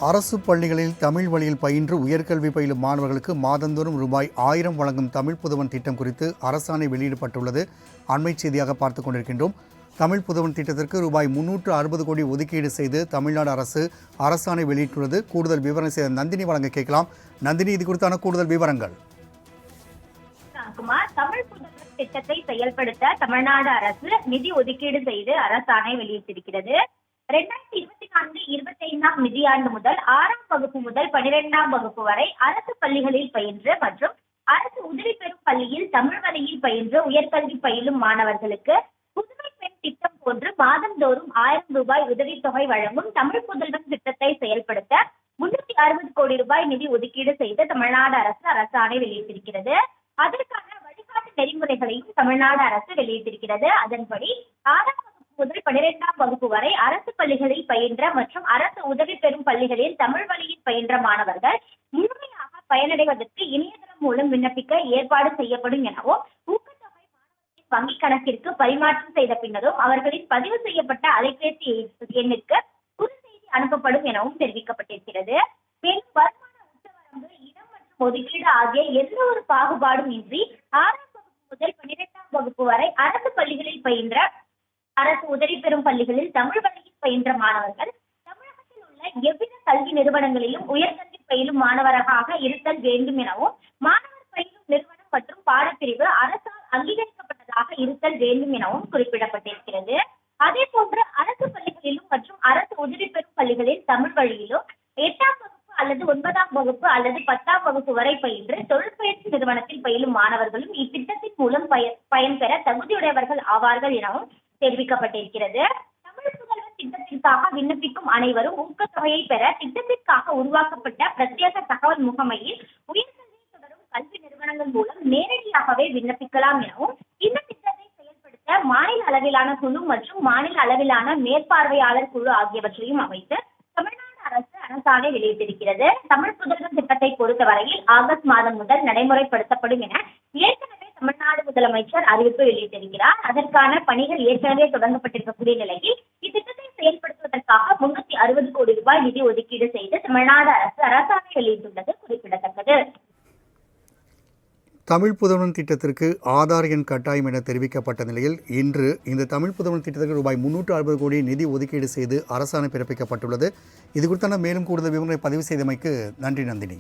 அரசு பள்ளிகளில் தமிழ் வழியில் பயின்று உயர்கல்வி பயிலும் மாணவர்களுக்கு மாதந்தோறும் ரூபாய் 1000 வழங்கும் தமிழ் புதவன் திட்டம் குறித்து அரசாணை வெளியிடப்பட்டுள்ளது. அண்மை செய்தியாக பார்த்துக் கொண்டிருக்கின்றோம். தமிழ் புதவன் திட்டத்திற்கு ரூபாய் 360 கோடி ஒதுக்கீடு செய்து தமிழ்நாடு அரசு அரசாணை வெளியிட்டுள்ளது. கூடுதல் விவரம் செய்த நந்தினி வழங்க கேட்கலாம். நந்தினி, இது குறித்தான கூடுதல் விவரங்கள். தமிழ் புதவன் திட்டத்தை செயல்படுத்த தமிழ்நாடு அரசு நிதி ஒதுக்கீடு செய்து அரசாணை வெளியிட்டிருக்கிறது. 2024-25 நிதியாண்டு முதல் 6ஆம் வகுப்பு முதல் 12ஆம் வகுப்பு வரை அரசு பள்ளிகளில் பயின்று மற்றும் அரசு உதவி பெறும் பள்ளியில் தமிழ் வழியில் பயின்று உயர்கல்வி பயிலும் மாணவர்களுக்கு புதுமை பெண் திட்டம் போன்று மாதந்தோறும் 1000 ரூபாய் உதவித்தொகை வழங்கும் தமிழ் புதல்வன் திட்டத்தை செயல்படுத்த 360 கோடி ரூபாய் நிதி ஒதுக்கீடு செய்து தமிழ்நாடு அரசு அரசாணை வெளியிட்டிருக்கிறது. அதற்கான வழிகாட்டு நெறிமுறைகளையும் தமிழ்நாடு அரசு வெளியிட்டிருக்கிறது. அதன்படி 6ஆம் முதல் 12ஆம் வகுப்பு வரை அரசு பள்ளிகளில் பயின்ற மற்றும் அரசு உதவி பெறும் பள்ளிகளில் தமிழ் வழியில் பயின்ற மாணவர்கள் முழுமையாக பயனடைவதற்கு இணையதளம் மூலம் விண்ணப்பிக்க ஏற்பாடு செய்யப்படும் எனவும், ஊக்கத்தொகை மாணவர்களின் வங்கிக் கணக்கிற்கு பரிமாற்றம் செய்த பின்னரும் அவர்களின் பதிவு செய்யப்பட்ட அலைபேசி எண்ணிற்கு குறுஞ்செய்தி அனுப்பப்படும் எனவும் தெரிவிக்கப்பட்டிருக்கிறது. மேலும் வருமான உச்சவரம்பு, இடம் மற்றும் ஒதுக்கீடு ஆகிய எந்த ஒரு பாகுபாடும் இன்றி 6ஆம் வகுப்பு முதல் 12ஆம் வகுப்பு வரை அரசு பள்ளிகளில் பயின்ற அரசு உதவி பெறும் பள்ளிகளில் தமிழ் வழியில் பயின்ற மாணவர்கள் தமிழகத்தில் உள்ள எவ்வித கல்வி நிறுவனங்களிலும் உயர்கல்வி பயிலும் மாணவராக இருத்தல் வேண்டும் எனவும், மாணவர் பயிலும் நிறுவனம் மற்றும் பாடப்பிரிவு அரசால் அங்கீகரிக்கப்பட்டதாக இருத்தல் வேண்டும் எனவும் குறிப்பிடப்பட்டிருக்கிறது. அதே போன்று அரசு பள்ளிகளிலும் மற்றும் அரசு உதவி பெறும் பள்ளிகளில் தமிழ் வழியிலும் 8ஆம் வகுப்பு அல்லது 9ஆம் வகுப்பு அல்லது 10ஆம் வகுப்பு வரை பயின்று தொழிற்பயிற்சி நிறுவனத்தில் பயிலும் மாணவர்களும் இத்திட்டத்தின் மூலம் பயன்பெற தகுதியுடையவர்கள் ஆவார்கள் எனவும் தெரிவிக்கப்பட்டிருக்கிறது. தமிழ் புதல்வன் திட்டத்திற்காக விண்ணப்பிக்கும் அனைவரும் ஊக்கத்தொகையை பெற திட்டத்திற்காக உருவாக்கப்பட்ட பிரத்யேக தகவல் முகமையில் உயர்கல்வி தொடரும் கல்வி நிறுவனங்கள் மூலம் நேரடியாகவே விண்ணப்பிக்கலாம் எனவும், இந்த திட்டத்தை செயல்படுத்த மாநில அளவிலான குழு மற்றும் மாநில அளவிலான மேற்பார்வையாளர் குழு ஆகியவற்றையும் அமைத்து தமிழ்நாடு அரசு அரசாணை வெளியிட்டிருக்கிறது. தமிழ் புதல்வன் திட்டத்தை பொறுத்தவரையில் ஆகஸ்ட் மாதம் முதல் நடைமுறைப்படுத்தப்படும் என ஏற்கனவே தமிழ்நாடு முதலமைச்சர் அறிவிப்பு வெளியிட்டிருக்கிறார். அதற்கான பணிகள் ஏற்கனவே தொடங்கப்பட்டிருக்கக்கூடிய நிலையில் இத்திட்டத்தை செயல்படுத்துவதற்காக 360 கோடி ரூபாய் நிதி ஒதுக்கீடு செய்து தமிழ்நாடு அரசு அரசாணை வெளியிட்டுள்ளது குறிப்பிடத்தக்கது. தமிழ் புதல்வன் திட்டத்திற்கு ஆதார் எண் கட்டாயம் என தெரிவிக்கப்பட்ட நிலையில் இன்று இந்த தமிழ் புதல்வன் திட்டத்திற்கு ரூபாய் 360 கோடி நிதி ஒதுக்கீடு செய்து அரசாணை பிறப்பிக்கப்பட்டுள்ளது. இது குறித்தான மேலும் கூடுதல் விவரங்களை பதிவு செய்தமைக்கு நன்றி நந்தினி.